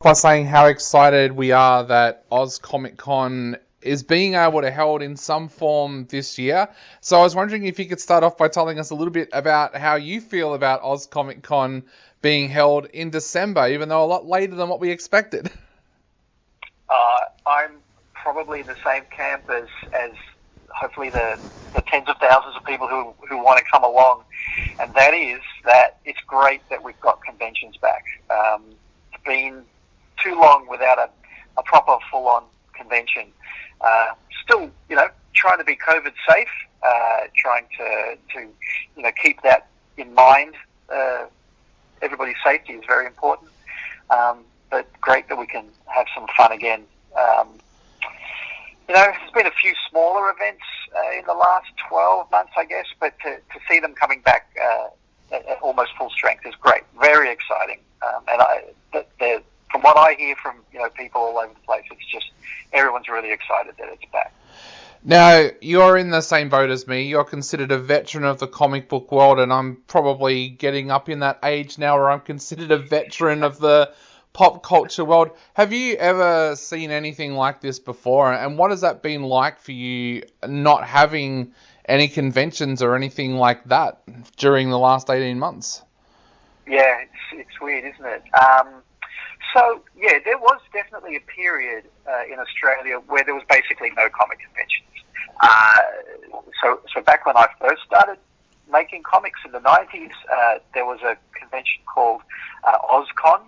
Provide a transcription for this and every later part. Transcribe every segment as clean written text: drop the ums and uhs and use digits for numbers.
by saying how excited we are that Oz Comic Con is being able to held in some form this year. So I was wondering if you could start off by telling us a little bit about how you feel about Oz Comic Con being held in December, even though a lot later than what we expected. I'm probably in the same camp as hopefully the tens of thousands of people who want to come along, and that is that it's great that we've got conventions back. It's been too long without a proper full-on convention. Still, trying to be COVID safe, trying to keep that in mind. Everybody's safety is very important, but great that we can have some fun again. There's been a few smaller events in the last 12 months, I guess, but to see them coming back at almost full strength is great. Very exciting. From what I hear from people all over the place, it's just everyone's really excited that it's back. Now, you're in the same boat as me. You're considered a veteran of the comic book world, and I'm probably getting up in that age now where I'm considered a veteran of the pop culture world. Have you ever seen anything like this before? And what has that been like for you, not having any conventions or anything like that during the last 18 months? Yeah, it's weird, isn't it? There was definitely a period in Australia where there was basically no comic conventions. So back when I first started making comics in the 90s, there was a convention called OzCon,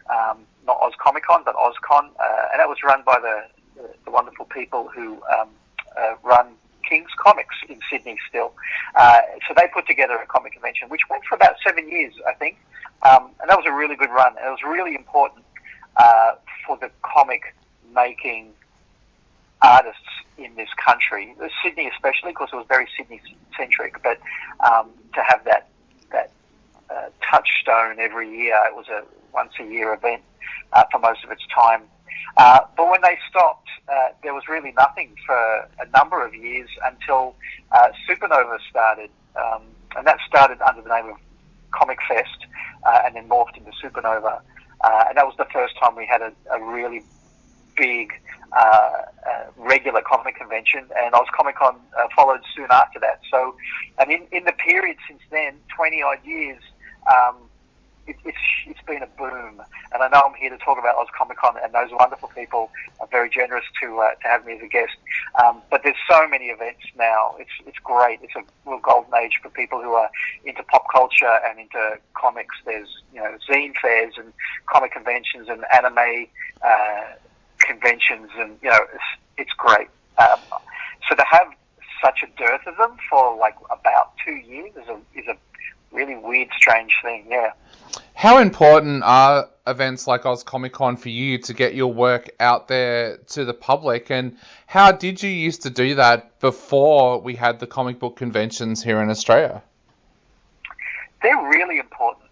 not Oz Comic Con, but OzCon, and that was run by the wonderful people who run King's Comics in Sydney still. So they put together a comic convention, which went for about 7 years, I think, and that was a really good run. It was really important for the comic making artists in this country, Sydney especially, because it was very Sydney centric. But to have that touchstone every year, it was a once a year event for most of its time. But when they stopped, there was really nothing for a number of years until Supernova started, and that started under the name of Comic Fest, and then morphed into Supernova. And that was the first time we had a really big regular comic convention, and Oz Comic Con followed soon after that. So, and in the period since then, 20 odd years, it's been a boom. And I know I'm here to talk about Oz Comic Con, and those wonderful people are very generous to have me as a guest. But there's so many events now. It's great. It's a real golden age for people who are into pop culture and into comics. There's zine fairs and comic conventions and anime conventions, and it's great. So to have such a dearth of them for like about 2 years is a really weird, strange thing. Yeah. How important are events like Oz Comic Con for you to get your work out there to the public, and how did you used to do that before we had the comic book conventions here in Australia? They're really important.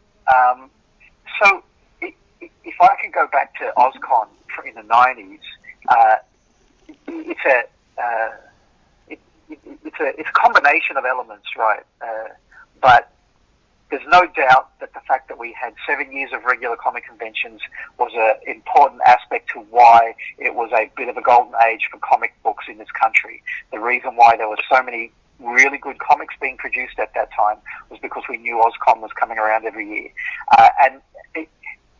So if I can go back to OzCon in the 90s, it's a combination of elements, right? But there's no doubt that the fact that we had 7 years of regular comic conventions was an important aspect to why it was a bit of a golden age for comic books in this country. The reason why there were so many really good comics being produced at that time was because we knew OzCon was coming around every year. And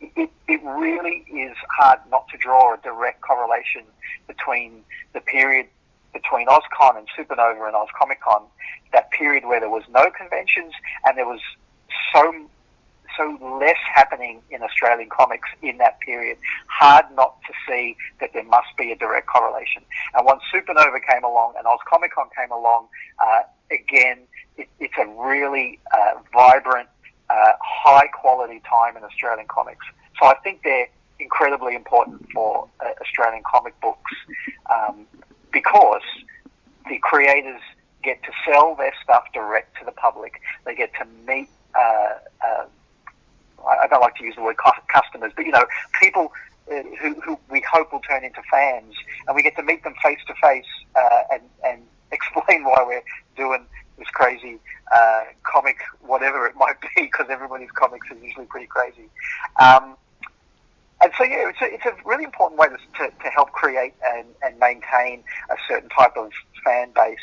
it really is hard not to draw a direct correlation between the period between OzCon and Supernova and Oz Comic Con, that period where there was no conventions and there was so less happening in Australian comics in that period. Hard not to see that there must be a direct correlation. And once Supernova came along and Oz Comic Con came along, again, it's a really vibrant, high quality time in Australian comics. So I think they're incredibly important for Australian comic books because the creators get to sell their stuff direct to the public. They get to meet I don't like to use the word customers, but people who we hope will turn into fans, and we get to meet them face to face and explain why we're doing this crazy comic, whatever it might be, because everybody's comics are usually pretty crazy. And so, yeah, it's a really important way to help create and maintain a certain type of fan base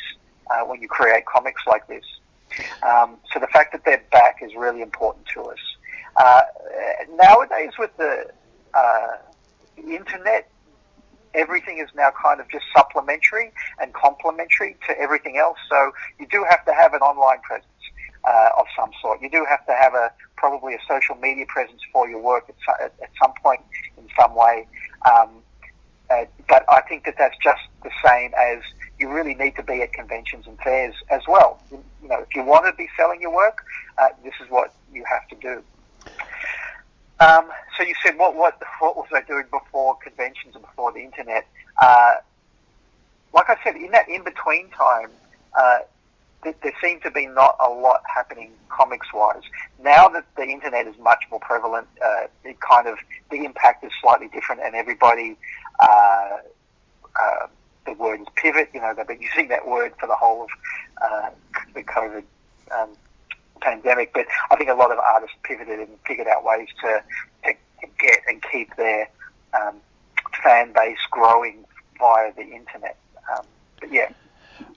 when you create comics like this. So the fact that they're back is really important to us. Nowadays, with the internet, everything is now kind of just supplementary and complementary to everything else. So you do have to have an online presence of some sort. You do have to have probably a social media presence for your work at some point in some way. But I think that that's just the same as you really need to be at conventions and fairs as well. You know, if you want to be selling your work, this is what you have to do. So you said, what was I doing before conventions and before the internet? Like I said, in that in-between time, there seemed to be not a lot happening comics-wise. Now that the internet is much more prevalent, the impact is slightly different, and everybody, the word is pivot. You know, they've been using that word for the whole of the COVID pandemic, but I think a lot of artists pivoted and figured out ways to get and keep their fan base growing via the internet. But yeah.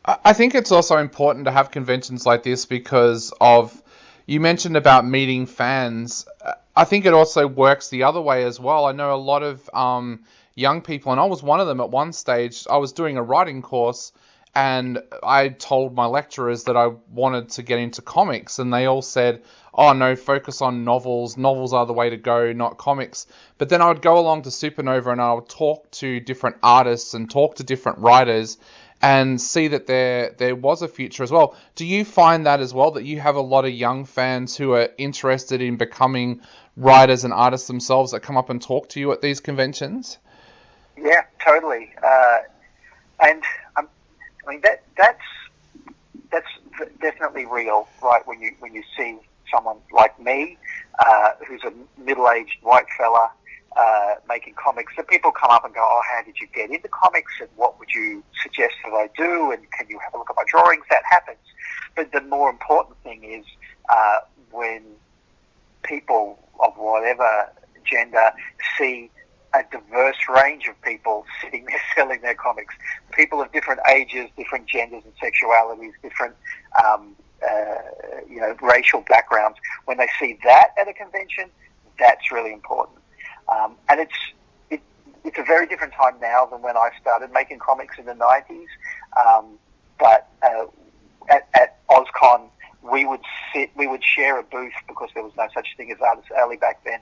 I think it's also important to have conventions like this because of, you mentioned about meeting fans. I think it also works the other way as well. I know a lot of young people, and I was one of them at one stage. I was doing a writing course, and I told my lecturers that I wanted to get into comics, and they all said, oh no, focus on novels. Novels are the way to go, not comics. But then I would go along to Supernova and I would talk to different artists and talk to different writers and see that there was a future as well. Do you find that as well, that you have a lot of young fans who are interested in becoming writers and artists themselves that come up and talk to you at these conventions? Yeah, totally. And I mean that's definitely real, right? When you see someone like me, who's a middle-aged white fella making comics, that people come up and go, "Oh, how did you get into comics? And what would you suggest that I do? And can you have a look at my drawings?" That happens. But the more important thing is when people of whatever gender see a diverse range of people sitting there selling their comics. People of different ages, different genders and sexualities, different racial backgrounds. When they see that at a convention, that's really important. And it's a very different time now than when I started making comics in the 90s. But at OzCon, we would share a booth because there was no such thing as Artists Alley back then.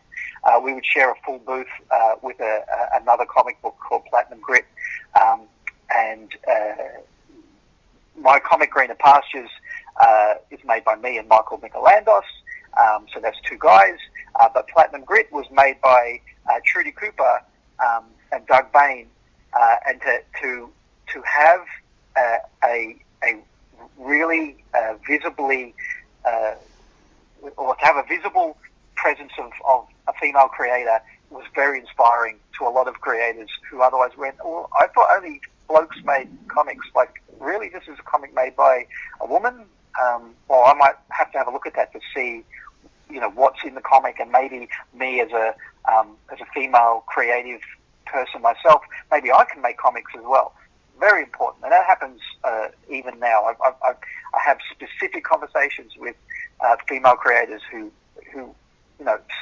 We would share a full booth with another comic book called Platinum Grit. And my comic, Greener Pastures, is made by me and Michael Michelandos. So that's two guys. But Platinum Grit was made by Trudy Cooper and Doug Bain. And to have a really visibly, or to have a visible presence of a female creator was very inspiring to a lot of creators who otherwise went, "Oh, I thought only blokes made comics. Like, really, this is a comic made by a woman? Well, I might have to have a look at that to see, what's in the comic, and maybe me as a female creative person myself, maybe I can make comics as well." Very important, and that happens even now. I have specific conversations with female creators who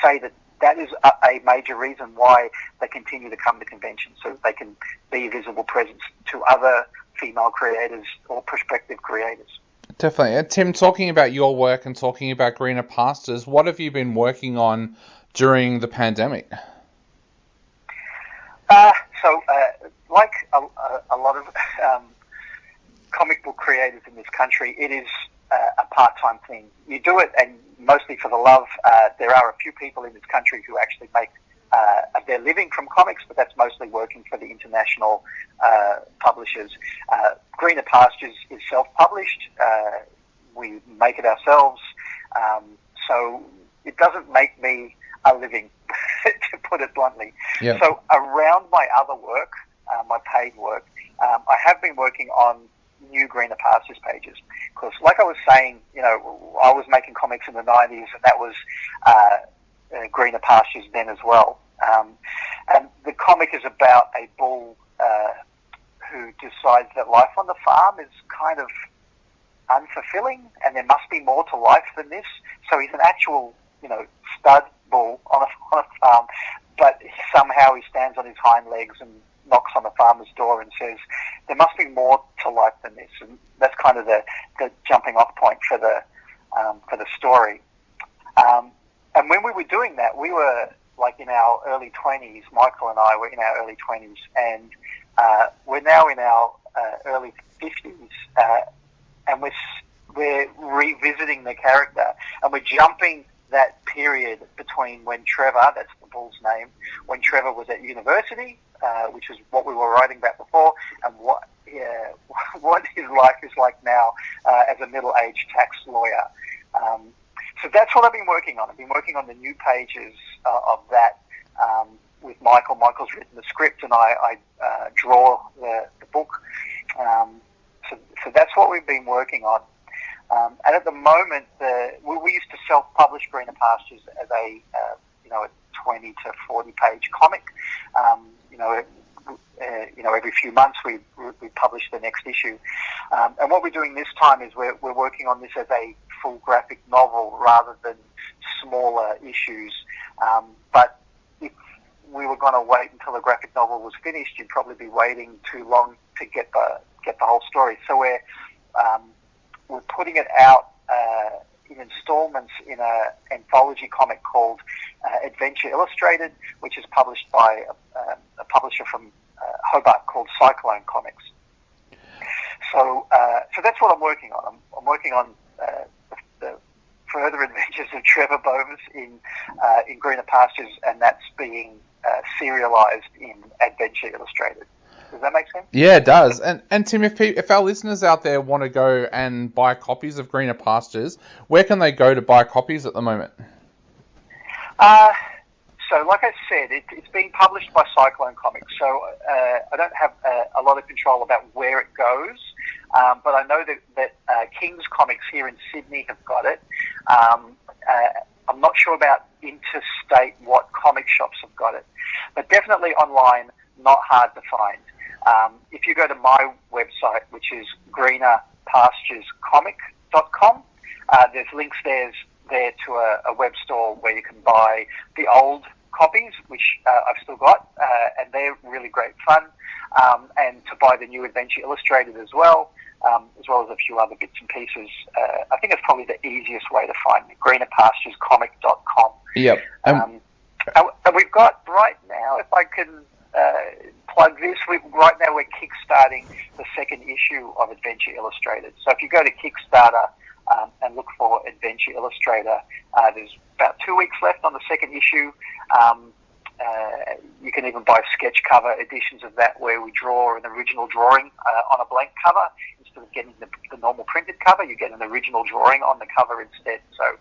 say that is a major reason why they continue to come to conventions, so that they can be a visible presence to other female creators or prospective creators. Definitely. And Tim, talking about your work and talking about Greener Pastures, what have you been working on during the pandemic? Like a lot of comic book creators in this country, it is a part-time thing. You do it, and mostly for the love. There are a few people in this country who actually make their living from comics, but that's mostly working for the international publishers. Greener Pastures is self-published. We make it ourselves. So it doesn't make me a living, to put it bluntly. Yeah. So around my other work, my paid work, I have been working on new Greener Pastures pages. Because like I was saying, I was making comics in the 90s, and that was Greener Pastures then as well. And the comic is about a bull who decides that life on the farm is kind of unfulfilling, and there must be more to life than this. So he's an actual, stud bull on a farm, but somehow he stands on his hind legs and knocks on the farmer's door and says, there must be more to life than this. And that's kind of the jumping off point for the story. And when we were doing that, we were like in our early 20s. Michael and I were in our early 20s, and we're now in our early 50s, and we're revisiting the character, and we're jumping that period between when Trevor, that's the bull's name, when Trevor was at university, which is what we were writing about before, and what his life is like now as a middle-aged tax lawyer. So that's what I've been working on. I've been working on the new pages of that with Michael. Michael's written the script, and I draw the book. So that's what we've been working on. And at the moment, we used to self-publish Greener Pastures as a 20 to 40 page comic. Every few months we publish the next issue. And what we're doing this time is we're working on this as a full graphic novel rather than smaller issues. But if we were going to wait until the graphic novel was finished, you'd probably be waiting too long to get the whole story. So we're putting it out in installments in an anthology comic called Adventure Illustrated, which is published by a publisher from Hobart called Cyclone Comics. So that's what I'm working on. I'm working on the further adventures of Trevor Bovis in Greener Pastures, and that's being serialized in Adventure Illustrated. Does that make sense? Yeah, it does. And Tim, if our listeners out there want to go and buy copies of Greener Pastures, where can they go to buy copies at the moment? So, like I said, it's being published by Cyclone Comics, so I don't have a lot of control about where it goes, but I know that King's Comics here in Sydney have got it. I'm not sure about interstate what comic shops have got it, but definitely online, not hard to find. If you go to my website, which is greenerpasturescomic.com, there's links there to a web store where you can buy the old copies, which I've still got, and they're really great fun, and to buy the new Adventure Illustrated as well as a few other bits and pieces. I think it's probably the easiest way to find me, greenerpasturescomic.com. Yep. And we've got right now, if I can plug this, right now we're kickstarting the second issue of Adventure Illustrated. So if you go to Kickstarter and look for Adventure Illustrator, there's about 2 weeks left on the second issue. You can even buy sketch cover editions of that where we draw an original drawing on a blank cover. Instead of getting the normal printed cover, you get an original drawing on the cover instead. So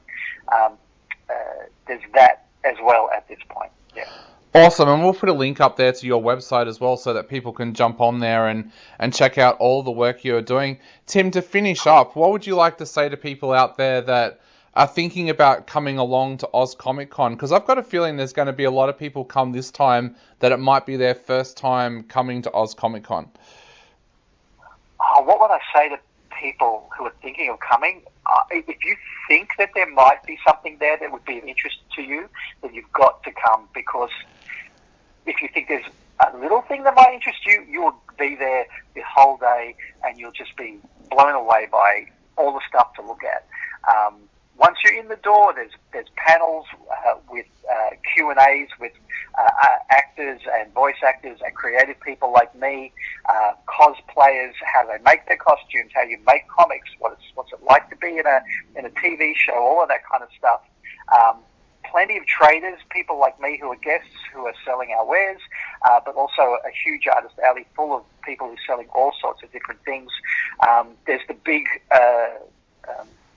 there's that as well at this point. Yeah. Awesome, and we'll put a link up there to your website as well so that people can jump on there and check out all the work you're doing. Tim, to finish up, what would you like to say to people out there that are thinking about coming along to Oz Comic Con? Because I've got a feeling there's going to be a lot of people come this time that it might be their first time coming to Oz Comic Con. What would I say to people who are thinking of coming? If you think that there might be something there that would be of interest to you, then you've got to come, because if you think there's a little thing that might interest you, you will be there the whole day and you'll just be blown away by all the stuff to look at. Once you're in the door, there's panels with Q&As with actors and voice actors and creative people like me, cosplayers, how they make their costumes, how you make comics, what's it like to be in a TV show, all of that kind of stuff. Plenty of traders, people like me who are guests who are selling our wares, but also a huge artist alley full of people who are selling all sorts of different things. There's the big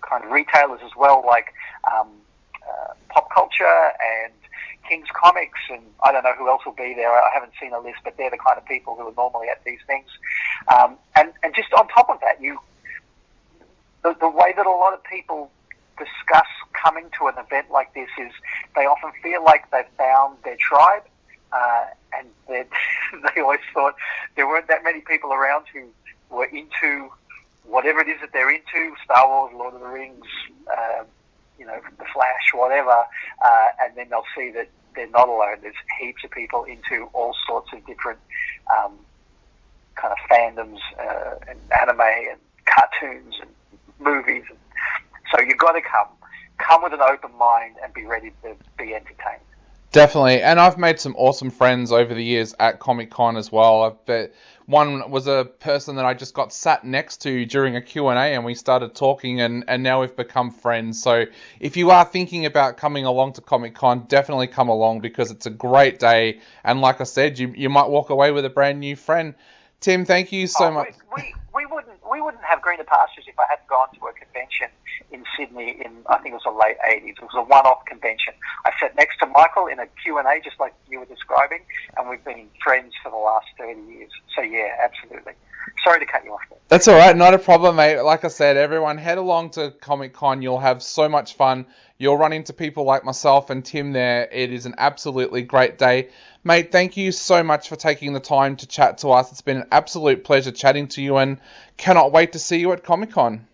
kind of retailers as well, like Pop Culture and King's Comics, and I don't know who else will be there. I haven't seen a list, but they're the kind of people who are normally at these things. And just on top of that, the way that a lot of people discuss coming to an event like this is they often feel like they've found their tribe, and they always thought there weren't that many people around who were into whatever it is that they're into, Star Wars, Lord of the Rings, The Flash, whatever, and then they'll see that they're not alone. There's heaps of people into all sorts of different kind of fandoms, and anime and cartoons and movies. So you've got to come with an open mind and be ready to be entertained. Definitely, and I've made some awesome friends over the years at Comic-Con as well. One was a person that I just got sat next to during a Q&A, and we started talking, and now we've become friends. So if you are thinking about coming along to Comic-Con, definitely come along, because it's a great day, and like I said, you might walk away with a brand new friend. Tim, thank you so much. We wouldn't have greener pastures if I hadn't gone to a convention in Sydney in, I think it was the late 80s. It was a one-off convention. I sat next to Michael in a Q&A, just like you were describing, and we've been friends for the last 30 years. So, yeah, absolutely. Sorry to cut you off there. That's all right, not a problem, mate. Like I said, everyone, head along to Comic-Con. You'll have so much fun. You'll run into people like myself and Tim there. It is an absolutely great day. Mate, thank you so much for taking the time to chat to us. It's been an absolute pleasure chatting to you, and cannot wait to see you at Comic-Con.